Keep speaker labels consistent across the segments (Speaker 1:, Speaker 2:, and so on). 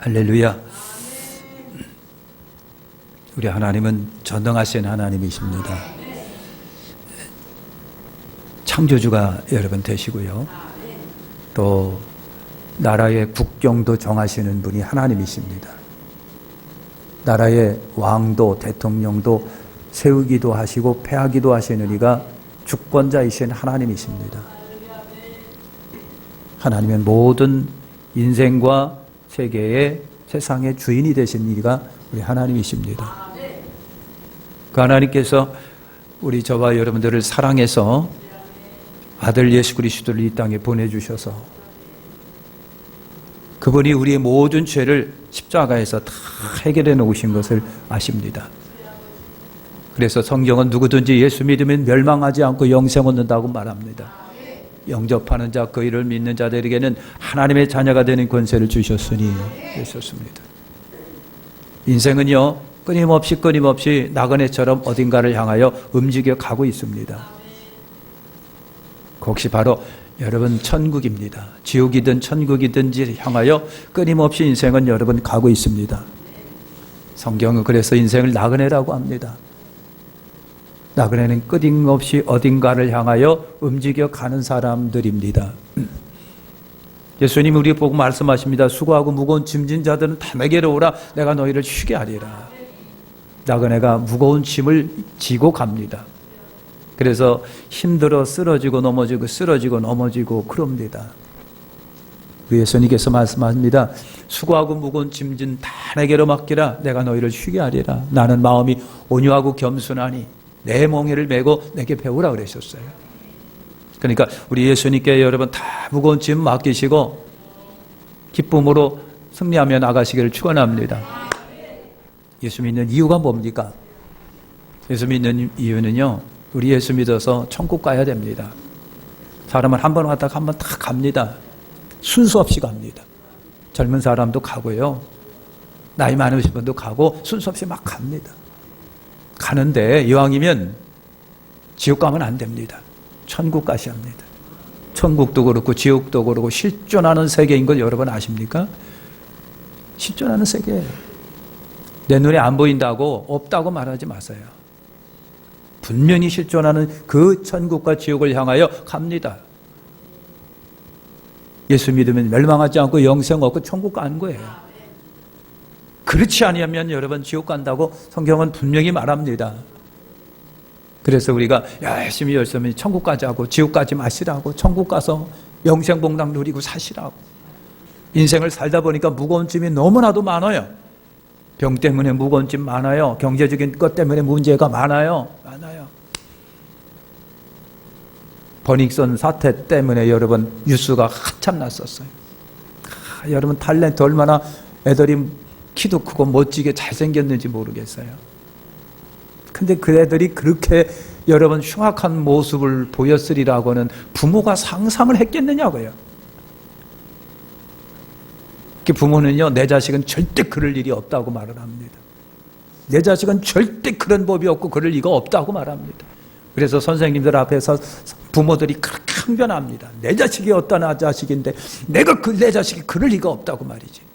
Speaker 1: 할렐루야. 우리 하나님은 전능하신 하나님이십니다. 창조주가 여러분 되시고요. 또 나라의 국경도 정하시는 분이 하나님이십니다. 나라의 왕도 대통령도 세우기도 하시고 폐하기도 하시는 이가 주권자이신 하나님이십니다. 하나님은 모든 인생과 세계의 세상의 주인이 되신 이가 우리 하나님이십니다. 그 하나님께서 우리 저와 여러분들을 사랑해서 아들 예수 그리스도를 이 땅에 보내주셔서 그분이 우리의 모든 죄를 십자가에서 다 해결해 놓으신 것을 아십니다. 그래서 성경은 누구든지 예수 믿으면 멸망하지 않고 영생 얻는다고 말합니다. 영접하는 자, 그 이를 믿는 자들에게는 하나님의 자녀가 되는 권세를 주셨으니 그랬었습니다. 인생은요, 끊임없이 나그네처럼 어딘가를 향하여 움직여 가고 있습니다. 그것이 바로 여러분 천국입니다. 지옥이든 천국이든지 향하여 끊임없이 인생은 여러분 가고 있습니다. 성경은 그래서 인생을 나그네라고 합니다. 나그네는 끊임없이 어딘가를 향하여 움직여 가는 사람들입니다. 예수님이 우리 보고 말씀하십니다. 수고하고 무거운 짐진 자들은 다 내게로 오라. 내가 너희를 쉬게 하리라. 나그네가 무거운 짐을 지고 갑니다. 그래서 힘들어 쓰러지고 넘어지고 그럽니다. 예수님께서 말씀하십니다. 수고하고 무거운 짐진 다 내게로 맡기라. 내가 너희를 쉬게 하리라. 나는 마음이 온유하고 겸손하니 내 멍에를 메고 내게 배우라 그러셨어요. 그러니까 우리 예수님께 여러분 다 무거운 짐 맡기시고 기쁨으로 승리하며 나가시기를 축원합니다. 예수 믿는 이유가 뭡니까? 예수 믿는 이유는요, 우리 예수 믿어서 천국 가야 됩니다. 사람은 한 번 왔다가 한 번 다 갑니다. 순서 없이 갑니다. 젊은 사람도 가고요, 나이 많으신 분도 가고 순서 없이 막 갑니다. 가는데 이왕이면 지옥 가면 안 됩니다. 천국 가셔야 합니다. 천국도 그렇고 지옥도 그렇고 실존하는 세계인 걸 여러분 아십니까? 실존하는 세계예요. 내 눈에 안 보인다고 없다고 말하지 마세요. 분명히 실존하는 그 천국과 지옥을 향하여 갑니다. 예수 믿으면 멸망하지 않고 영생 얻고 천국 가는 거예요. 그렇지 아니하면 여러분 지옥 간다고 성경은 분명히 말합니다. 그래서 우리가 열심히 천국 가자고, 지옥 가지 마시라고, 천국 가서 영생 복락 누리고 사시라고. 인생을 살다 보니까 무거운 짐이 너무나도 많아요. 병 때문에 무거운 짐 많아요. 경제적인 것 때문에 문제가 많아요. 버닝썬 사태 때문에 여러분 뉴스가 한참 났었어요. 여러분 탤런트 얼마나 애들이 키도 크고 멋지게 잘생겼는지 모르겠어요. 근데 그 애들이 그렇게 여러분 흉악한 모습을 보였으리라고는 부모가 상상을 했겠느냐고요. 부모는요, 내 자식은 절대 그럴 일이 없다고 말을 합니다. 내 자식은 절대 그런 법이 없고 그럴 리가 없다고 말합니다. 그래서 선생님들 앞에서 부모들이 그렇게 항변합니다. 내 자식이 어떤 자식인데 내가 내 자식이 그럴 리가 없다고 말이지.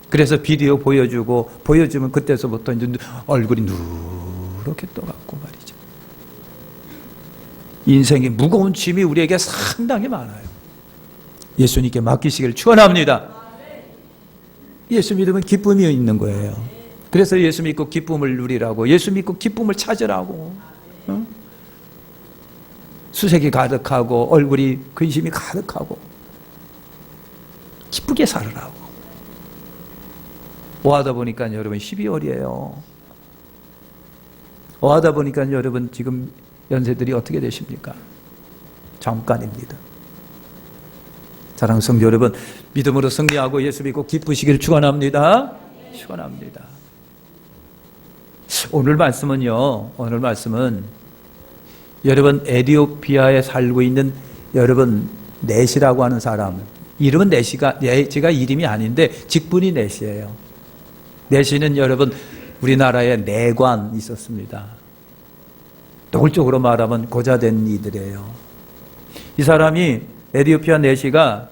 Speaker 1: 그래서 비디오 보여주면 그때서부터 이제 얼굴이 누렇게 떠갖고 말이죠. 인생이 무거운 짐이 우리에게 상당히 많아요. 예수님께 맡기시길 축원합니다. 예수 믿으면 기쁨이 있는 거예요. 그래서 예수 믿고 기쁨을 누리라고, 예수 믿고 기쁨을 찾으라고. 수색이 가득하고 얼굴이 근심이 가득하고 기쁘게 살으라고. 오하다 보니까 여러분 12월이에요. 오하다 보니까 여러분 지금 연세들이 어떻게 되십니까? 잠깐입니다. 사랑하는 성도 여러분, 믿음으로 승리하고 예수 믿고 기쁘시기를 축원합니다. 축원합니다. 오늘 말씀은 여러분 에티오피아에 살고 있는 여러분 넷이라고 하는 사람, 이름은 넷이가 이름이 아닌데 직분이 넷이에요. 넷이는 여러분 우리나라에 내관 있었습니다. 노골적으로 말하면 고자된 이들이에요. 이 사람이 에티오피아 내시가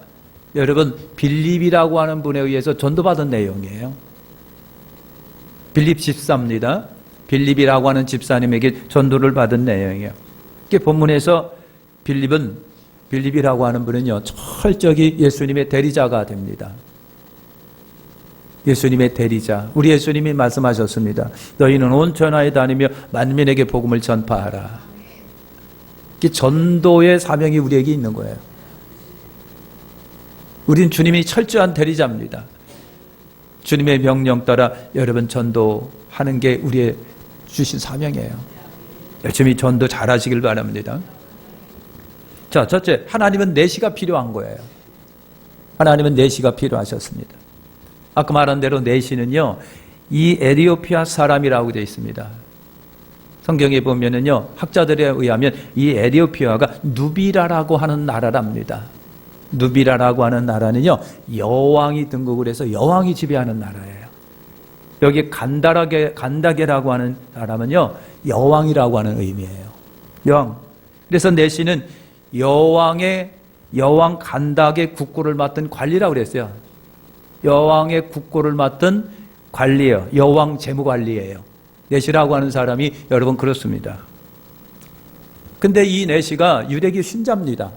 Speaker 1: 여러분 빌립이라고 하는 분에 의해서 전도받은 내용이에요. 빌립 집사입니다. 빌립이라고 하는 집사님에게 전도를 받은 내용이에요. 이게 본문에서 빌립이라고 하는 분은요, 철저히 예수님의 대리자가 됩니다. 예수님의 대리자. 우리 예수님이 말씀하셨습니다. 너희는 온 천하에 다니며 만민에게 복음을 전파하라. 이게 전도의 사명이 우리에게 있는 거예요. 우린 주님이 철저한 대리자입니다. 주님의 명령 따라 여러분 전도하는 게 우리의 주신 사명이에요. 열심히 전도 잘하시길 바랍니다. 자, 첫째, 하나님은 내시가 필요한 거예요. 하나님은 내시가 필요하셨습니다. 아까 말한 대로 내시는요, 이 에티오피아 사람이라고 되어 있습니다. 성경에 보면은요, 학자들에 의하면 이 에티오피아가 누비라라고 하는 나라랍니다. 누비라라고 하는 나라는요, 여왕이 등극을 해서 여왕이 지배하는 나라예요. 여기 간다게라고 하는 사람은요, 여왕이라고 하는 의미예요. 여왕. 그래서 내시는 여왕 간다게 국고를 맡은 관리라고 그랬어요. 여왕의 국고를 맡은 관리예요. 여왕 재무관리예요. 내시라고 하는 사람이 여러분 그렇습니다. 근데 이 내시가 유대교 신자입니다.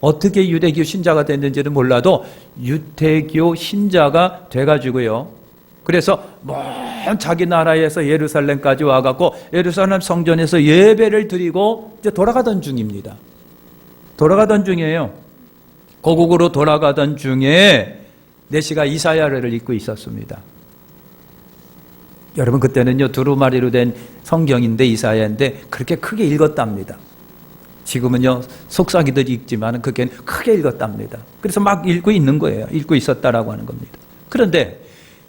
Speaker 1: 어떻게 유대교 신자가 됐는지는 몰라도 유대교 신자가 돼가지고요. 그래서 먼 자기 나라에서 예루살렘까지 와갖고 예루살렘 성전에서 예배를 드리고 이제 돌아가던 중입니다. 돌아가던 중이에요. 고국으로 돌아가던 중에 내시가 이사야를 읽고 있었습니다. 여러분 그때는요 두루마리로 된 성경인데 이사야인데 그렇게 크게 읽었답니다. 지금은요 속삭이듯 읽지만 그게 크게 읽었답니다. 그래서 막 읽고 있는 거예요. 읽고 있었다라고 하는 겁니다. 그런데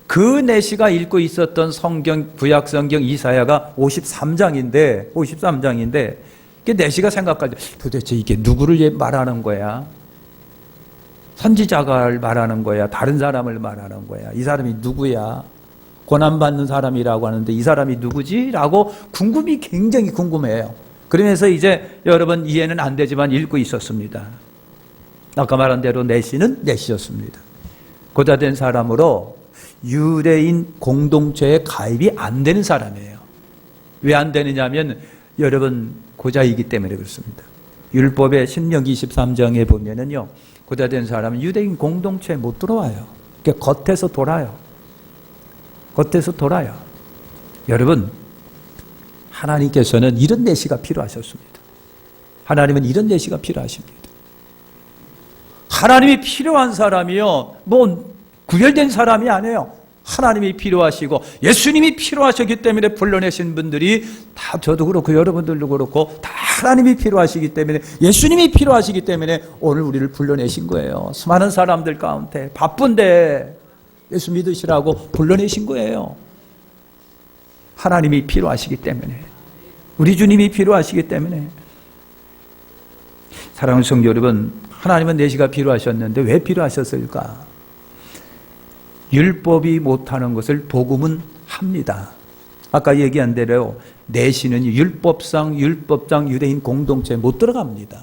Speaker 1: 그 내시가 읽고 있었던 성경, 구약 성경 이사야가 53장인데 그 내시가 생각하죠. 도대체 이게 누구를 말하는 거야? 선지자가 말하는 거야? 다른 사람을 말하는 거야? 이 사람이 누구야? 고난받는 사람이라고 하는데 이 사람이 누구지? 라고 굉장히 궁금해요. 그러면서 이제 여러분 이해는 안 되지만 읽고 있었습니다. 아까 말한 대로 내시는 내시였습니다. 고자된 사람으로 유대인 공동체에 가입이 안 되는 사람이에요. 왜 안 되느냐 하면 여러분 고자이기 때문에 그렇습니다. 율법의 신명기 23장에 보면은요, 고자된 사람은 유대인 공동체에 못 들어와요. 그러니까 겉에서 돌아요. 여러분, 하나님께서는 이런 내시가 필요하셨습니다. 하나님은 이런 내시가 필요하십니다. 하나님이 필요한 사람이요, 구별된 사람이 아니에요. 하나님이 필요하시고 예수님이 필요하셨기 때문에 불러내신 분들이 다 저도 그렇고 여러분들도 그렇고 다 하나님이 필요하시기 때문에 예수님이 필요하시기 때문에 오늘 우리를 불러내신 거예요. 수많은 사람들 가운데 바쁜데 예수 믿으시라고 불러내신 거예요. 하나님이 필요하시기 때문에, 우리 주님이 필요하시기 때문에. 사랑하는 성도 여러분, 하나님은 내시가 필요하셨는데 왜 필요하셨을까? 율법이 못하는 것을 복음은 합니다. 아까 얘기한 대로 내시는 율법상 유대인 공동체에 못 들어갑니다.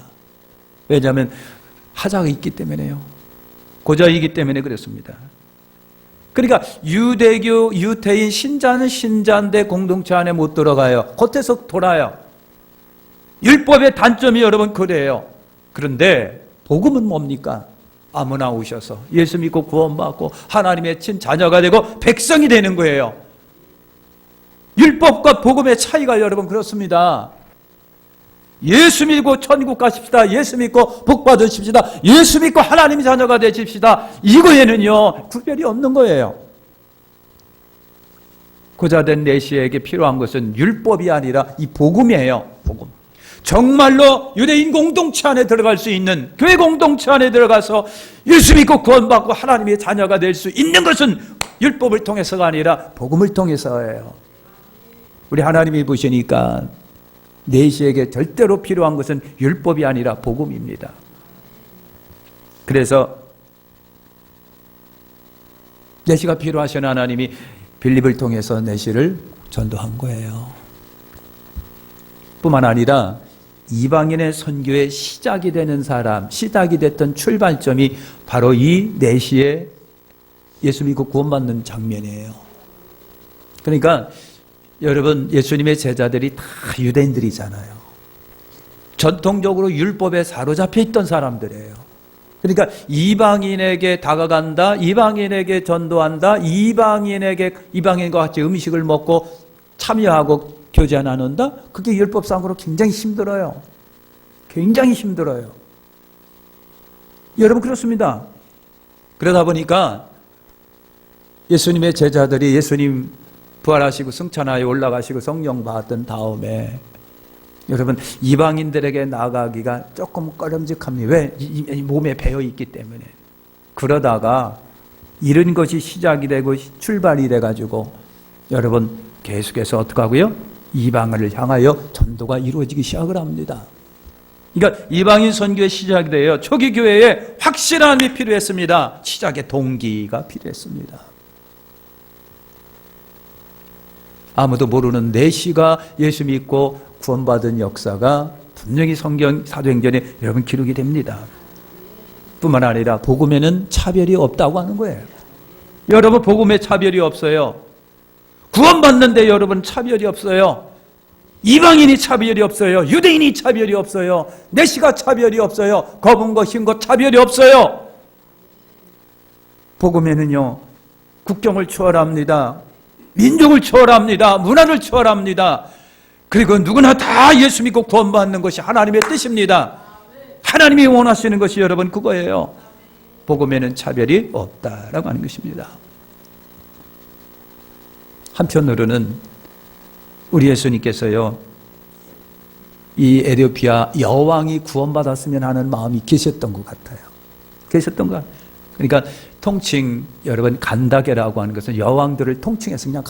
Speaker 1: 왜냐하면 하자가 있기 때문에요. 고자이기 때문에 그렇습니다. 그러니까 유대인 신자는 신자인데 공동체 안에 못 들어가요. 겉에서 돌아요. 율법의 단점이 여러분 그래요. 그런데 복음은 뭡니까? 아무나 오셔서 예수 믿고 구원받고 하나님의 친자녀가 되고 백성이 되는 거예요. 율법과 복음의 차이가 여러분 그렇습니다. 예수 믿고 천국 가십시다. 예수 믿고 복 받으십시다. 예수 믿고 하나님의 자녀가 되십시다. 이거에는요 구별이 없는 거예요. 고자된 내시에게 필요한 것은 율법이 아니라 이 복음이에요. 복음. 정말로 유대인 공동체 안에 들어갈 수 있는, 교회 공동체 안에 들어가서 예수 믿고 구원받고 하나님의 자녀가 될 수 있는 것은 율법을 통해서가 아니라 복음을 통해서예요. 우리 하나님이 보시니까 내시에게 절대로 필요한 것은 율법이 아니라 복음입니다. 그래서 내시가 필요하신 하나님이 빌립을 통해서 내시를 전도한 거예요. 뿐만 아니라 이방인의 선교의 시작이 되는 사람, 시작이 됐던 출발점이 바로 이 내시에 예수 믿고 구원받는 장면이에요. 그러니까 여러분, 예수님의 제자들이 다 유대인들이잖아요. 전통적으로 율법에 사로잡혀 있던 사람들이에요. 그러니까 이방인에게 다가간다, 이방인에게 전도한다, 이방인과 같이 음식을 먹고 참여하고 교제 나눈다? 그게 율법상으로 굉장히 힘들어요. 굉장히 힘들어요. 여러분, 그렇습니다. 그러다 보니까 예수님의 제자들이 예수님 부활하시고 승천하여 올라가시고 성령 받은 다음에 여러분, 이방인들에게 나가기가 조금 꺼림직합니다. 왜? 이 몸에 배어있기 때문에. 그러다가 이런 것이 시작이 되고 출발이 돼가지고 여러분, 계속해서 어떻게 하고요? 이방을 향하여 전도가 이루어지기 시작을 합니다. 그러니까 이방인 선교의 시작이 돼요. 초기 교회에 확실함이 필요했습니다. 시작의 동기가 필요했습니다. 아무도 모르는 내시가 예수 믿고 구원받은 역사가 분명히 성경 사도행전에 여러분 기록이 됩니다. 뿐만 아니라 복음에는 차별이 없다고 하는 거예요. 여러분, 복음에 차별이 없어요. 구원받는데 여러분 차별이 없어요. 이방인이 차별이 없어요. 유대인이 차별이 없어요. 내시가 차별이 없어요. 검은 것, 흰 것 차별이 없어요. 복음에는요, 국경을 초월합니다. 민족을 초월합니다. 문화를 초월합니다. 그리고 누구나 다 예수 믿고 구원받는 것이 하나님의 뜻입니다. 하나님이 원하시는 것이 여러분 그거예요. 복음에는 차별이 없다라고 하는 것입니다. 한편으로는 우리 예수님께서요, 이 에티오피아 여왕이 구원받았으면 하는 마음이 계셨던 것 같아요. 계셨던 것 같아요. 그러니까 통칭, 여러분, 간다게라고 하는 것은 여왕들을 통칭해서 그냥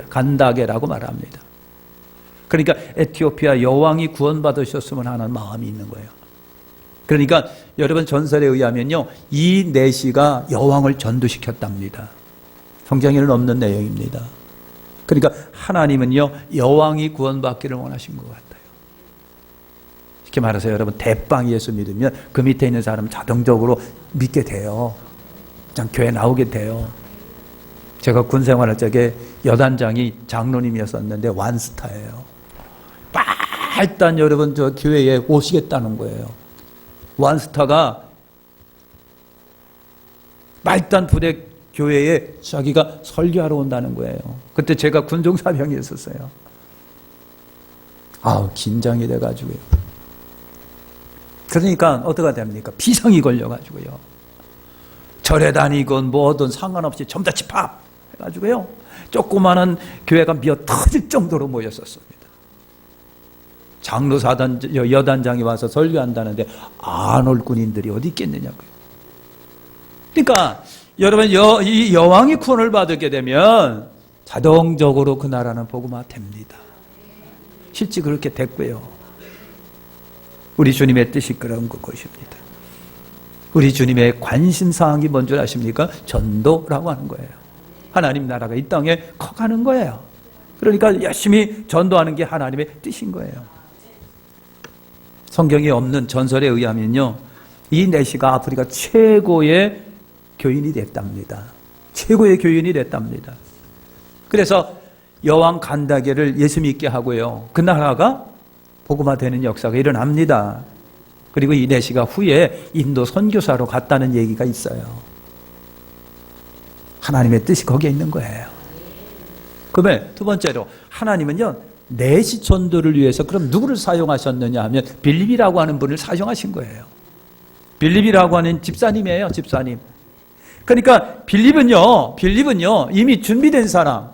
Speaker 1: 간다게라고 말합니다. 그러니까 에티오피아 여왕이 구원받으셨으면 하는 마음이 있는 거예요. 그러니까 여러분, 전설에 의하면요, 이 내시가 여왕을 전도시켰답니다. 성경에는 없는 내용입니다. 그러니까 하나님은요, 여왕이 구원받기를 원하신 것 같아요. 쉽게 말해서 여러분, 대빵 예수 믿으면 그 밑에 있는 사람은 자동적으로 믿게 돼요. 그냥 교회 나오게 돼요. 제가 군 생활할 적에 여단장이 장로님이었었는데 완스타예요. 일단 여러분, 저 교회에 오시겠다는 거예요. 완스타가 말단 부대 교회에 자기가 설교하러 온다는 거예요. 그때 제가 군종사병이었었어요. 긴장이 돼가지고요. 그러니까 어떻게 됩니까? 비상이 걸려가지고요. 절에 다니건 뭐든 상관없이 전부 다 집합 해가지고요. 조그마한 교회가 미어 터질 정도로 모였었습니다. 장로사단 여단장이 와서 설교한다는데 안 올 군인들이 어디 있겠느냐고요. 그러니까 여러분, 이 여왕이 구원을 받게 되면 자동적으로 그 나라는 복음화 됩니다. 실제 그렇게 됐고요. 우리 주님의 뜻이 그런 것입니다. 우리 주님의 관심사항이 뭔 줄 아십니까? 전도라고 하는 거예요. 하나님 나라가 이 땅에 커가는 거예요. 그러니까 열심히 전도하는 게 하나님의 뜻인 거예요. 성경에 없는 전설에 의하면요, 이 내시가 아프리카 최고의 교인이 됐답니다. 최고의 교인이 됐답니다. 그래서 여왕 간다게를 예수 믿게 하고요, 그 나라가 복음화되는 역사가 일어납니다. 그리고 이 내시가 후에 인도 선교사로 갔다는 얘기가 있어요. 하나님의 뜻이 거기에 있는 거예요. 그러면 두 번째로, 하나님은요, 내시 전도를 위해서 그럼 누구를 사용하셨느냐 하면 빌립이라고 하는 분을 사용하신 거예요. 빌립이라고 하는 집사님이에요. 집사님. 그러니까 빌립은요 이미 준비된 사람.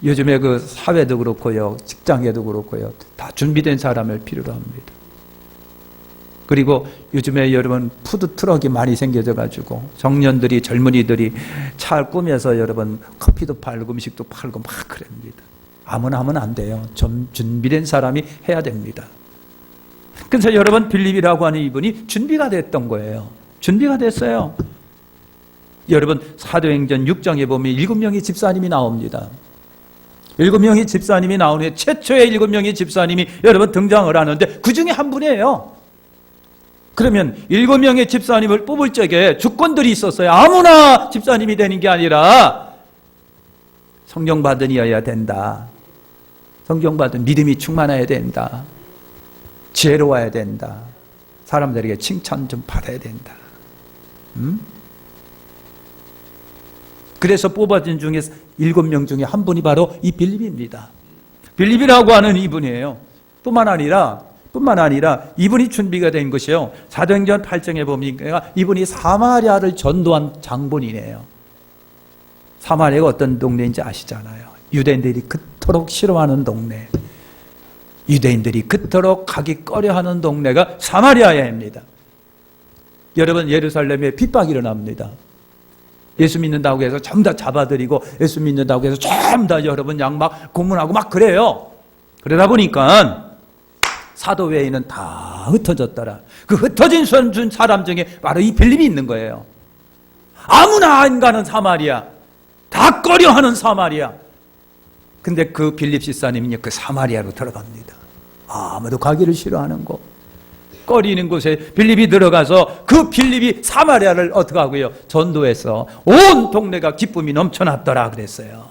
Speaker 1: 요즘에 그 사회도 그렇고요, 직장에도 그렇고요, 다 준비된 사람을 필요로 합니다. 그리고 요즘에 여러분, 푸드트럭이 많이 생겨져 가지고 청년들이, 젊은이들이 차 꾸며서 여러분 커피도 팔고 음식도 팔고 막 그럽니다. 아무나 하면 안 돼요. 좀 준비된 사람이 해야 됩니다. 그래서 여러분, 빌립이라고 하는 이분이 준비가 됐던 거예요. 준비가 됐어요. 여러분, 사도행전 6장에 보면 7명의 집사님이 나옵니다. 7명의 집사님이 나온 후에 최초의 7명의 집사님이 여러분 등장을 하는데 그 중에 한 분이에요. 그러면 7명의 집사님을 뽑을 적에 주권들이 있었어요. 아무나 집사님이 되는 게 아니라 성령 받은 이어야 된다. 성령 받은 믿음이 충만해야 된다. 지혜로워야 된다. 사람들에게 칭찬 좀 받아야 된다. 그래서 뽑아진 중에 7명 중에 한 분이 바로 이 빌립입니다. 빌립이라고 하는 이분이에요. 뿐만 아니라 이분이 준비가 된 것이요. 사도행전 8장에 보니까 이분이 사마리아를 전도한 장본이네요. 사마리아가 어떤 동네인지 아시잖아요. 유대인들이 그토록 싫어하는 동네. 유대인들이 그토록 가기 꺼려하는 동네가 사마리아입니다. 여러분, 예루살렘에 핍박이 일어납니다. 예수 믿는다고 해서 전부 다 잡아들이고 예수 믿는다고 해서 전부 다 여러분 양 막 고문하고 막 그래요. 그러다 보니까 사도 외에는 다 흩어졌더라. 그 흩어진 사람 중에 바로 이 빌립이 있는 거예요. 아무나 안 가는 사마리아, 다 꺼려하는 사마리아. 근데 그 빌립 집사님이 그 사마리아로 들어갑니다. 아무도 가기를 싫어하는 곳, 꺼리는 곳에 빌립이 들어가서 그 빌립이 사마리아를 어떻게 하고요? 전도해서 온 동네가 기쁨이 넘쳐났더라 그랬어요.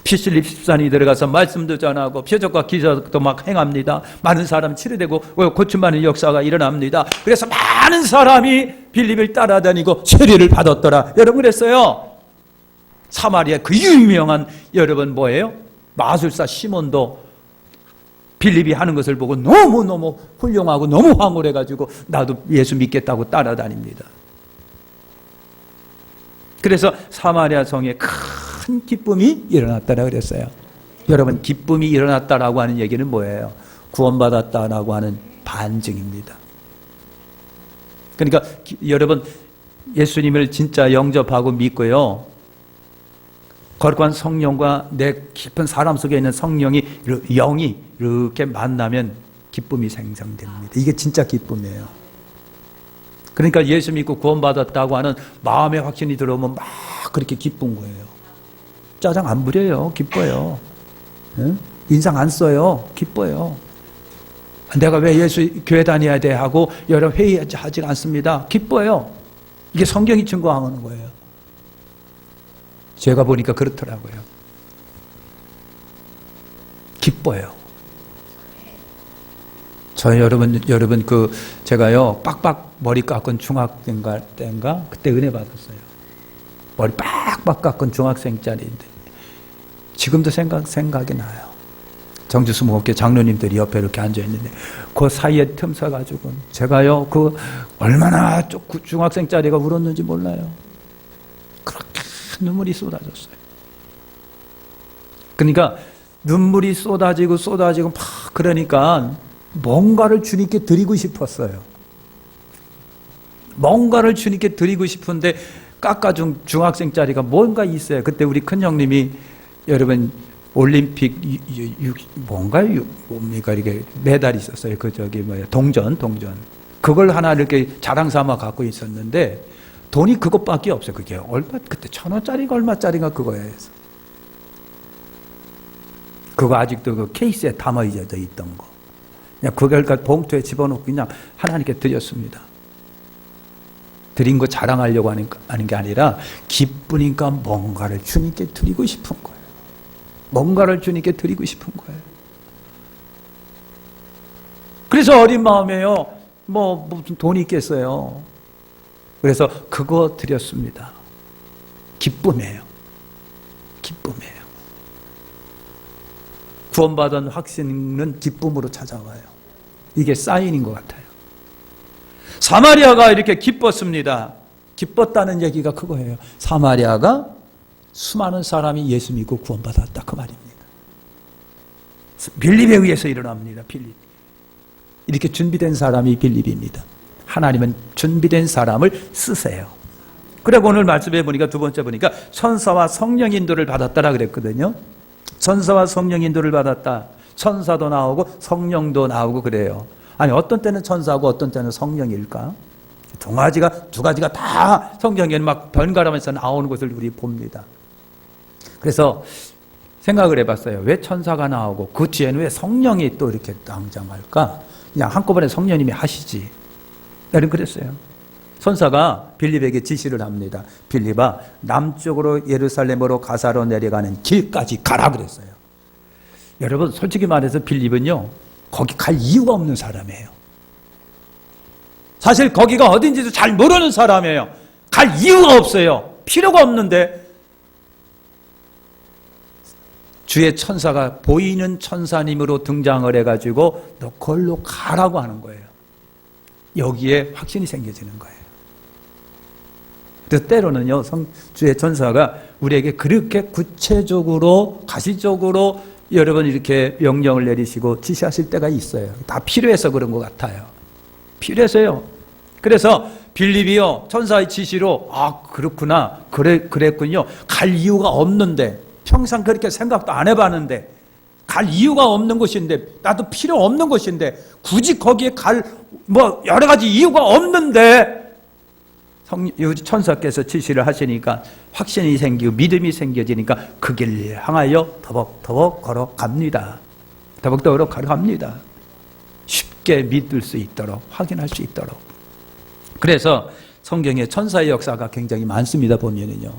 Speaker 1: 필립 집사님이 들어가서 말씀도 전하고 표적과 기적도 막 행합니다. 많은 사람 치료되고 고침받는 역사가 일어납니다. 그래서 많은 사람이 빌립을 따라다니고 세례를 받았더라. 여러분 그랬어요. 사마리아 그 유명한 여러분 뭐예요? 마술사 시몬도 빌립이 하는 것을 보고 너무너무 훌륭하고 너무 황홀해가지고 나도 예수 믿겠다고 따라다닙니다. 그래서 사마리아 성에 큰 기쁨이 일어났다라 그랬어요. 여러분, 기쁨이 일어났다라고 하는 얘기는 뭐예요? 구원받았다라고 하는 반증입니다. 그러니까 여러분, 예수님을 진짜 영접하고 믿고요, 거룩한 성령과 내 깊은 사람 속에 있는 성령이, 영이 이렇게 만나면 기쁨이 생성됩니다. 이게 진짜 기쁨이에요. 그러니까 예수 믿고 구원받았다고 하는 마음의 확신이 들어오면 막 그렇게 기쁜 거예요. 짜장 안 부려요. 기뻐요. 응? 인상 안 써요. 기뻐요. 내가 왜 예수 교회 다녀야 돼 하고 여러 회의하지 않습니다. 기뻐요. 이게 성경이 증거하는 거예요. 제가 보니까 그렇더라고요. 기뻐요. 저 여러분 제가요 빡빡 머리 깎은 중학생 때인가 그때 은혜 받았어요. 머리 빡빡 깎은 중학생짜리인데 지금도 생각이 나요. 정주수 목회 장로님들이 옆에 이렇게 앉아 있는데 그 사이에 틈서 가지고 제가요 그 얼마나 중학생짜리가 울었는지 몰라요. 그렇게 눈물이 쏟아졌어요. 그러니까 눈물이 쏟아지고 막 그러니까 뭔가를 주님께 드리고 싶었어요. 뭔가를 주님께 드리고 싶은데 깎아준 중학생짜리가 뭔가 있어요. 그때 우리 큰형님이 여러분 올림픽 뭡니까 이게 메달이 있었어요. 그 동전 그걸 하나 이렇게 자랑 삼아 갖고 있었는데 돈이 그것밖에 없어요. 그게 얼마 그때 1,000원짜리가 얼마짜리가 그거예요. 그거 아직도 그 케이스에 담아져 있던 거. 그냥 그걸 봉투에 집어넣고 그냥 하나님께 드렸습니다. 드린 거 자랑하려고 하는 게 아니라 기쁘니까 뭔가를 주님께 드리고 싶은 거예요. 뭔가를 주님께 드리고 싶은 거예요. 그래서 어린 마음에요. 무슨 돈이 있겠어요. 그래서 그거 드렸습니다. 기쁨이에요. 기쁨이에요. 구원받은 확신은 기쁨으로 찾아와요. 이게 사인인 것 같아요. 사마리아가 이렇게 기뻤습니다. 기뻤다는 얘기가 그거예요. 사마리아가 수많은 사람이 예수 믿고 구원받았다 그 말입니다. 빌립에 의해서 일어납니다. 빌립. 이렇게 준비된 사람이 빌립입니다. 하나님은 준비된 사람을 쓰세요. 그리고 오늘 말씀해 보니까 두 번째 보니까 천사와 성령 인도를 받았다라 그랬거든요. 천사와 성령 인도를 받았다. 천사도 나오고 성령도 나오고 그래요. 아니 어떤 때는 천사고 어떤 때는 성령일까? 두 가지가 다 성경에는 막 번갈아가면서 나오는 것을 우리 봅니다. 그래서 생각을 해봤어요. 왜 천사가 나오고 그 뒤에는 왜 성령이 또 이렇게 등장할까? 그냥 한꺼번에 성령님이 하시지. 나는 그랬어요. 천사가 빌립에게 지시를 합니다. 빌립아, 남쪽으로 예루살렘으로 가사로 내려가는 길까지 가라 그랬어요. 여러분, 솔직히 말해서 빌립은요, 거기 갈 이유가 없는 사람이에요. 사실 거기가 어딘지도 잘 모르는 사람이에요. 갈 이유가 없어요. 필요가 없는데 주의 천사가 보이는 천사님으로 등장을 해가지고 너 걸로 가라고 하는 거예요. 여기에 확신이 생겨지는 거예요. 그래서 때로는요, 주의 천사가 우리에게 그렇게 구체적으로 가시적으로 여러분 이렇게 명령을 내리시고 지시하실 때가 있어요. 다 필요해서 그런 것 같아요. 필요해서요. 그래서 빌립이요, 천사의 지시로 그렇구나, 그랬군요. 갈 이유가 없는데, 평생 그렇게 생각도 안 해봤는데, 갈 이유가 없는 곳인데, 나도 필요 없는 곳인데, 굳이 거기에 여러 가지 이유가 없는데, 천사께서 지시를 하시니까 확신이 생기고 믿음이 생겨지니까 그 길 향하여 더벅더벅 걸어갑니다. 더벅더벅 걸어갑니다. 쉽게 믿을 수 있도록, 확인할 수 있도록. 그래서 성경에 천사의 역사가 굉장히 많습니다, 보면은요.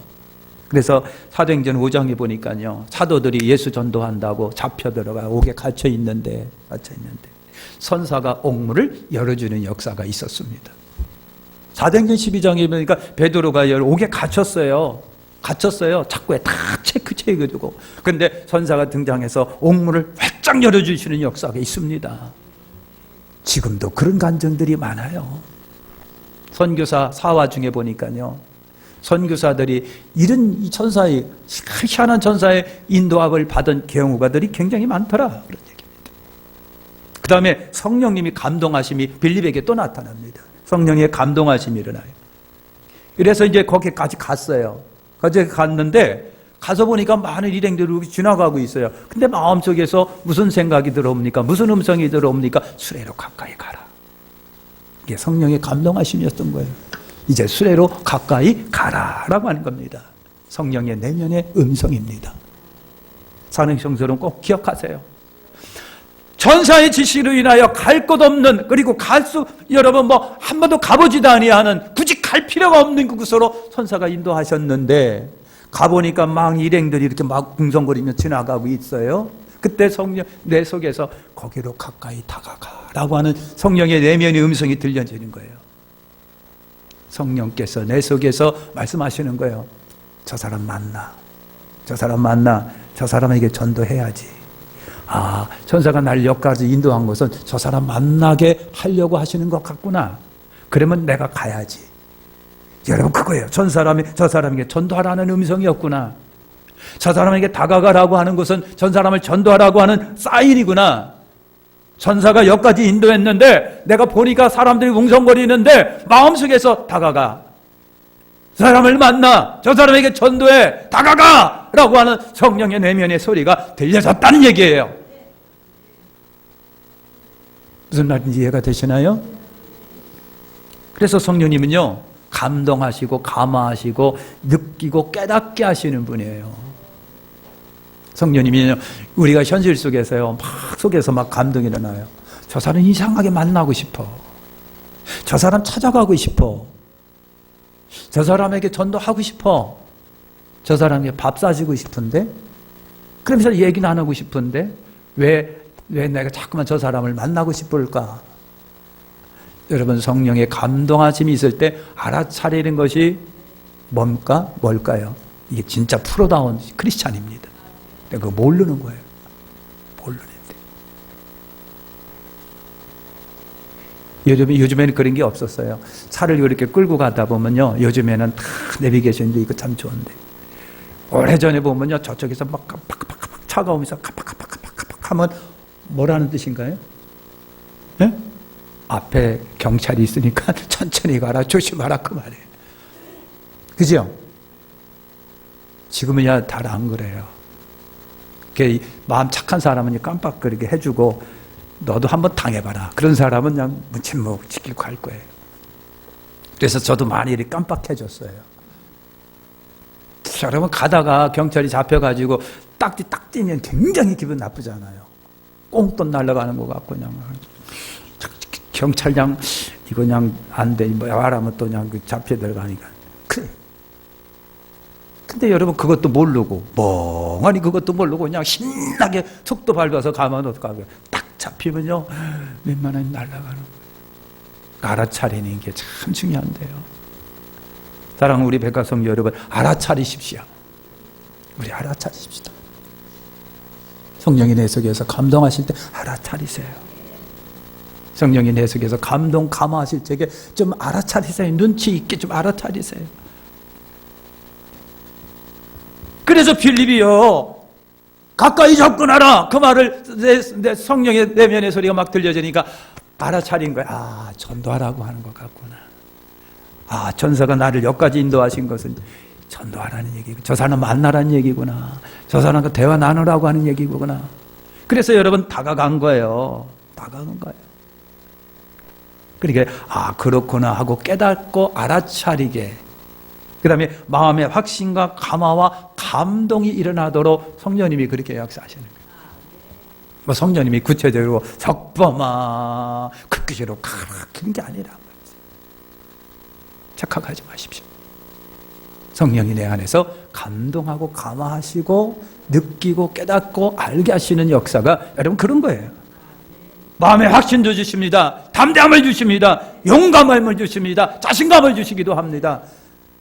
Speaker 1: 그래서 사도행전 5장에 보니까요, 사도들이 예수 전도한다고 잡혀 들어가 옥에 갇혀 있는데 천사가 옥문을 열어주는 역사가 있었습니다. 사도행전 12장에 보니까 베드로가 옥에 갇혔어요. 착고에 다 체크해두고. 그런데 천사가 등장해서 옥문을 활짝 열어주시는 역사가 있습니다. 지금도 그런 간증들이 많아요. 선교사 사화 중에 보니까요, 선교사들이 이런 이 천사의, 희한한 천사의 인도함을 받은 경우가들이 굉장히 많더라, 그런 얘기입니다. 그 다음에 성령님이 감동하심이 빌립에게 또 나타납니다. 성령의 감동하심이 일어나요. 그래서 이제 거기까지 갔어요. 거기에 갔는데 가서 보니까 많은 일행들이 지나가고 있어요. 근데 마음속에서 무슨 생각이 들어옵니까? 무슨 음성이 들어옵니까? 수레로 가까이 가라. 이게 성령의 감동하심이었던 거예요. 이제 수레로 가까이 가라라고 하는 겁니다. 성령의 내면의 음성입니다. 산행성서는 꼭 기억하세요. 천사의 지시로 인하여 갈 곳 없는, 그리고 여러분 한 번도 가보지도 아니하는, 굳이 갈 필요가 없는 그곳으로 천사가 인도하셨는데, 가보니까 막 일행들이 이렇게 막 궁성거리며 지나가고 있어요. 그때 성령 내 속에서 거기로 가까이 다가가라고 하는 성령의 내면의 음성이 들려지는 거예요. 성령께서 내 속에서 말씀하시는 거예요. 저 사람 만나. 저 사람에게 전도해야지. 천사가 날 여기까지 인도한 것은 저 사람 만나게 하려고 하시는 것 같구나. 그러면 내가 가야지. 여러분, 그거예요. 저 사람에게 전도하라는 음성이었구나. 저 사람에게 다가가라고 하는 것은 저 사람을 전도하라고 하는 사인이구나. 천사가 여기까지 인도했는데 내가 보니까 사람들이 웅성거리는데 마음속에서 다가가. 저 사람을 만나. 저 사람에게 전도해. 다가가! 라고 하는 성령의 내면의 소리가 들려졌다는 얘기예요. 무슨 말인지 이해가 되시나요? 그래서 성령님은요, 감동하시고 감화하시고 느끼고 깨닫게 하시는 분이에요. 성령님은요, 우리가 현실 속에서요, 속에서 감동이 일어나요. 저 사람 이상하게 만나고 싶어. 저 사람 찾아가고 싶어. 저 사람에게 전도하고 싶어. 저 사람에게 밥 사주고 싶은데, 그러면서 얘기 나누고 싶은데, 왜 내가 자꾸만 저 사람을 만나고 싶을까? 여러분, 성령의 감동하심이 있을 때 알아차리는 것이 뭘까요? 이게 진짜 프로다운 크리스찬입니다. 그거 모르는 거예요. 요즘에는 그런 게 없었어요. 차를 이렇게 끌고 가다 보면요, 요즘에는 다 내비게이션도 있고 참 좋은데, 오래전에 보면요, 저쪽에서 막 차가 오면서 카팍카팍 하면 뭐라는 뜻인가요? 네? 앞에 경찰이 있으니까 천천히 가라, 조심하라, 그 말이에요. 그죠? 지금은 다 안 그래요. 마음 착한 사람은 깜빡 그렇게 해주고, 너도 한번 당해봐라. 그런 사람은 그냥 묵묵 지키고 갈 거예요. 그래서 저도 많이 이렇게 깜빡해줬어요. 여러분, 가다가 경찰이 잡혀가지고 딱지 딱 뛰면 굉장히 기분 나쁘잖아요. 꽁돈 날아가는 것 같고 그냥 경찰장 이거 그냥 안 돼. 뭐 말하면 또 그냥 잡혀 들어가니까. 그래. 근데 여러분 그것도 모르고 멍하니 그것도 모르고 그냥 신나게 속도 밟아서 가면 어떡하고요. 딱 잡히면요 몇만 원이 날아가는 거예요. 알아차리는 게 참 중요한데요. 사랑하는 우리 백화성 여러분, 알아차리십시오. 우리 알아차리십시다. 성령의 해석에서 감동하실 때 알아차리세요. 성령의 해석에서 감동 감화하실 적에 좀 알아차리세요. 눈치 있게 좀 알아차리세요. 그래서 필립이요 가까이 접근하라 그 말을 내 성령의 내면의 소리가 막 들려지니까 알아차린 거야. 아, 전도하라고 하는 것 같구나. 아, 전사가 나를 여기까지 인도하신 것은 전도하라는 얘기고 저 사람 만나라는 얘기구나. 저 사람과 대화 나누라고 하는 얘기구나. 그래서 여러분 다가간 거예요. 다가간 거예요. 그러니까 아 그렇구나 하고 깨닫고 알아차리게, 그 다음에 마음의 확신과 감화와 감동이 일어나도록 성령님이 그렇게 역사하시는 거예요. 뭐 성령님이 구체적으로 석범아 그 귀시로 가라 그런 게 아니라 착각하지 마십시오. 성령이 내 안에서 감동하고 감화하시고 느끼고 깨닫고 알게 하시는 역사가 여러분 그런 거예요. 마음의 확신도 주십니다. 담대함을 주십니다. 용감함을 주십니다. 자신감을 주시기도 합니다.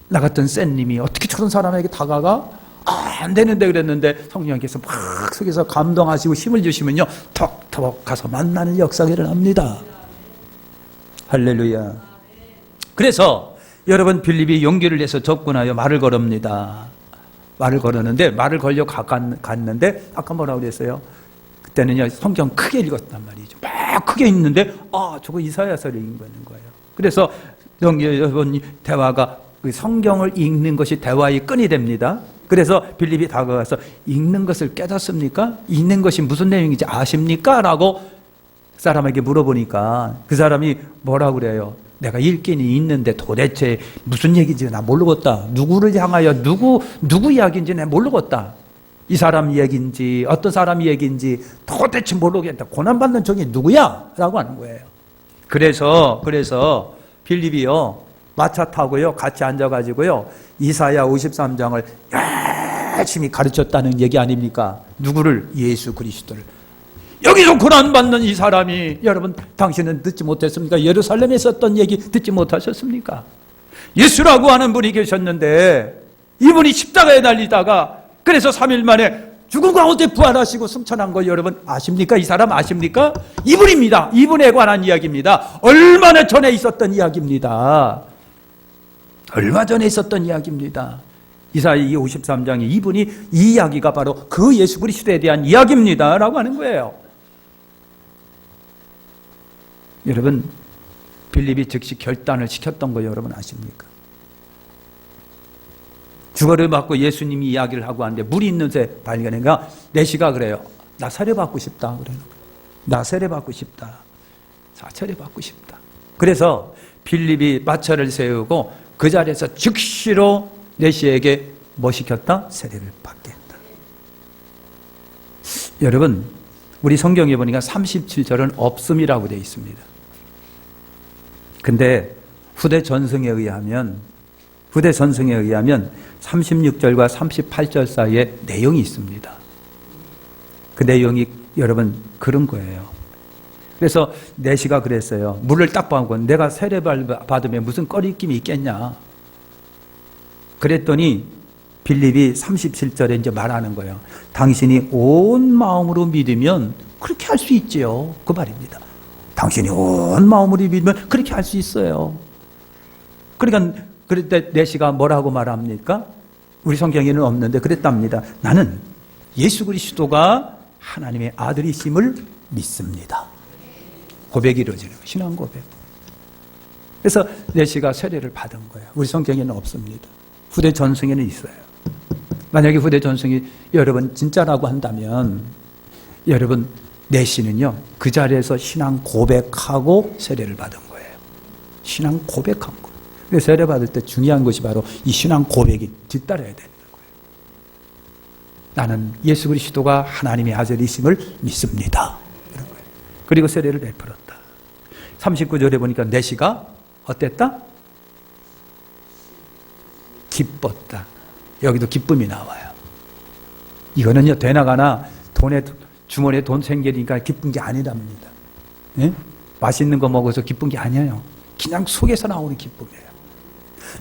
Speaker 1: 나 같은 쌤님이 어떻게 저런 사람에게 다가가? 아, 안 되는데 그랬는데 성령께서 막 속에서 감동하시고 힘을 주시면요 톡톡 가서 만나는 역사가 일어납니다. 할렐루야. 그래서 여러분 빌립이 용기를 내서 접근하여 말을 걸읍니다. 말을 걸었는데 말을 걸려 갔는데 아까 뭐라고 그랬어요? 그때는요 성경 크게 읽었단 말이죠. 막 크게 읽는데 아 저거 이사야서를 읽는 거예요. 그래서 여러분 대화가 그 성경을 읽는 것이 대화의 끈이 됩니다. 그래서 빌립이 다가가서 읽는 것을 깨닫습니까? 읽는 것이 무슨 내용인지 아십니까? 라고 사람에게 물어보니까 그 사람이 뭐라고 그래요? 내가 읽기는 읽는데 도대체 무슨 얘기인지 나 모르겠다. 누구를 향하여 누구 이야기인지 나 모르겠다. 이 사람 얘기인지 어떤 사람 얘기인지 도대체 모르겠다. 고난받는 종이 누구야? 라고 하는 거예요. 그래서 빌립이요 마차 타고요 같이 앉아가지고요 이사야 53장을 열심히 가르쳤다는 얘기 아닙니까? 누구를? 예수 그리스도를. 여기서 고난받는 이 사람이 여러분 당신은 듣지 못했습니까? 예루살렘에 있었던 얘기 듣지 못하셨습니까? 예수라고 하는 분이 계셨는데 이분이 십자가에 달리다가 그래서 3일 만에 죽은 가운데 부활하시고 승천한 거 여러분 아십니까? 이 사람 아십니까? 이분입니다. 이분에 관한 이야기입니다. 얼마나 전에 있었던 이야기입니다. 얼마 전에 있었던 이야기입니다. 이사야 53장에 이분이 이 이야기가 바로 그 예수 그리스도에 대한 이야기입니다 라고 하는 거예요. 여러분 빌립이 즉시 결단을 시켰던 거 여러분 아십니까? 주거를 받고 예수님이 이야기를 하고 하는데 물이 있는 새 발견해가 내시가 그래요. 나 세례받고 싶다. 그래요. 나 세례받고 싶다. 자, 세례받고 싶다. 그래서 빌립이 마차를 세우고 그 자리에서 즉시로 내시에게 뭐 시켰다? 세례를 받게 했다. 여러분 우리 성경에 보니까 37절은 없음이라고 되어 있습니다. 근데 후대 전승에 의하면 36절과 38절 사이에 내용이 있습니다. 그 내용이 여러분 그런 거예요. 그래서 내시가 그랬어요. 물을 딱 받고 내가 세례 받으면 무슨 꺼리낌이 있겠냐. 그랬더니 빌립이 37절에 이제 말하는 거예요. 당신이 온 마음으로 믿으면 그렇게 할 수 있지요. 그 말입니다. 당신이 온 마음으로 믿으면 그렇게 할 수 있어요. 그러니까 그럴 때 내시가 뭐라고 말합니까? 우리 성경에는 없는데 그랬답니다. 나는 예수 그리스도가 하나님의 아들이심을 믿습니다. 고백이 이루어지는 거예요. 신앙 고백. 그래서 내시가 세례를 받은 거예요. 우리 성경에는 없습니다. 후대 전승에는 있어요. 만약에 후대 전승이 여러분 진짜라고 한다면 여러분 내시는요 그 자리에서 신앙 고백하고 세례를 받은 거예요. 신앙 고백한 거. 세례 받을 때 중요한 것이 바로 이 신앙 고백이 뒤따라야 되는 거예요. 나는 예수 그리스도가 하나님의 아들이심을 믿습니다. 이런 거예요. 그리고 세례를 베풀었다. 39절에 보니까 내시가 어땠다? 기뻤다. 여기도 기쁨이 나와요. 이거는요, 되나가나 주머니에 돈 생기니까 기쁜 게 아니랍니다. 예? 맛있는 거 먹어서 기쁜 게 아니에요. 그냥 속에서 나오는 기쁨이에요.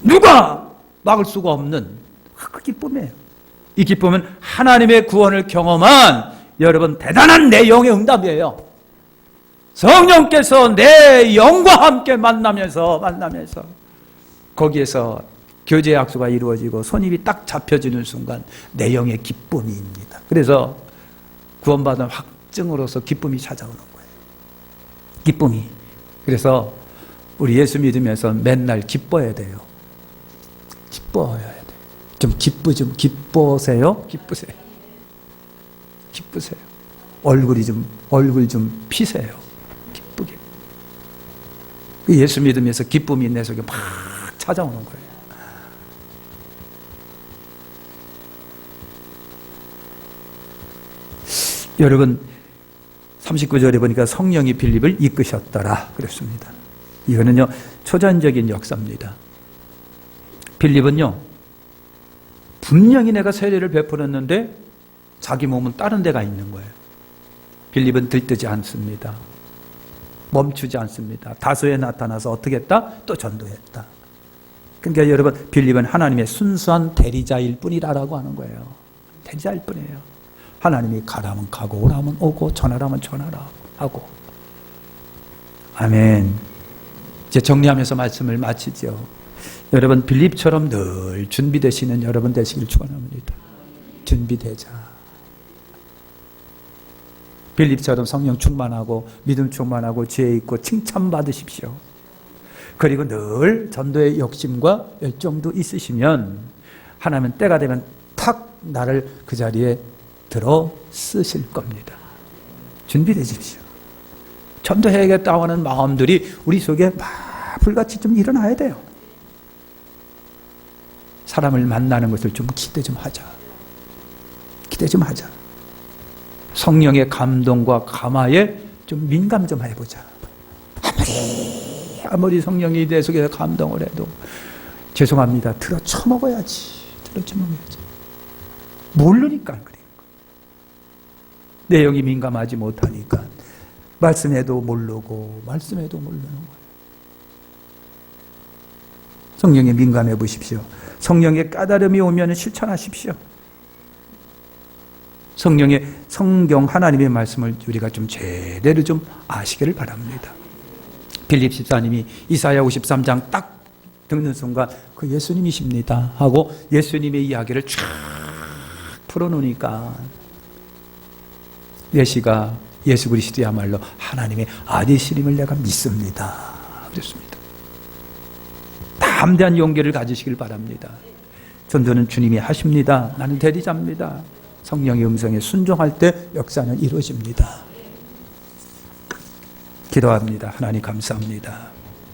Speaker 1: 누가 막을 수가 없는 그 기쁨이에요. 이 기쁨은 하나님의 구원을 경험한 여러분 대단한 내 영의 응답이에요. 성령께서 내 영과 함께 만나면서 거기에서 교제 약속가 이루어지고 손입이 딱 잡혀지는 순간 내 영의 기쁨입니다. 그래서 구원받은 확증으로서 기쁨이 찾아오는 거예요. 기쁨이. 그래서 우리 예수 믿으면서 맨날 기뻐야 돼요. 기뻐야 돼요. 좀 기쁘세요? 기쁘세요. 얼굴 좀 피세요. 기쁘게. 예수 믿으면서 기쁨이 내 속에 막 찾아오는 거예요. 여러분 39절에 보니까 성령이 빌립을 이끄셨더라 그랬습니다. 이거는요 초전적인 역사입니다. 빌립은요 분명히 내가 세례를 베풀었는데 자기 몸은 다른 데가 있는 거예요. 빌립은 들뜨지 않습니다. 멈추지 않습니다. 다소에 나타나서 어떻게 했다? 또 전도했다. 그러니까 여러분 빌립은 하나님의 순수한 대리자일 뿐이라고 하는 거예요. 대리자일 뿐이에요. 하나님이 가라면 가고 오라면 오고 전하라면 전하라 하고. 아멘. 이제 정리하면서 말씀을 마치죠. 여러분 빌립처럼 늘 준비되시는 여러분 되시길 축원합니다. 준비되자. 빌립처럼 성령 충만하고 믿음 충만하고 지혜 있고 칭찬받으십시오. 그리고 늘 전도의 욕심과 열정도 있으시면 하나님 때가 되면 탁 나를 그 자리에 들어 쓰실 겁니다. 준비되십시오. 전도해야겠다고 하는 마음들이 우리 속에 막 불같이 좀 일어나야 돼요. 사람을 만나는 것을 좀 기대 좀 하자. 기대 좀 하자. 성령의 감동과 감화에 좀 민감 좀 해보자. 아무리 성령이 내 속에 감동을 해도 죄송합니다. 들어 쳐먹어야지. 모르니까 그래요. 내용이 민감하지 못하니까 말씀해도 모르는 거예요. 성령에 민감해 보십시오. 성령의 까다름이 오면 실천하십시오. 성경 하나님의 말씀을 우리가 좀 제대로 좀 아시기를 바랍니다. 빌립 집사님이 이사야 53장 딱 듣는 순간 그 예수님이십니다 하고 예수님의 이야기를 쫙 풀어놓으니까 내시가 예수 그리스도야말로 하나님의 아들이심을 내가 믿습니다 그랬습니다. 담대한 용기를 가지시길 바랍니다. 전도는 주님이 하십니다. 나는 대리자입니다. 성령의 음성에 순종할 때 역사는 이루어집니다. 기도합니다. 하나님 감사합니다.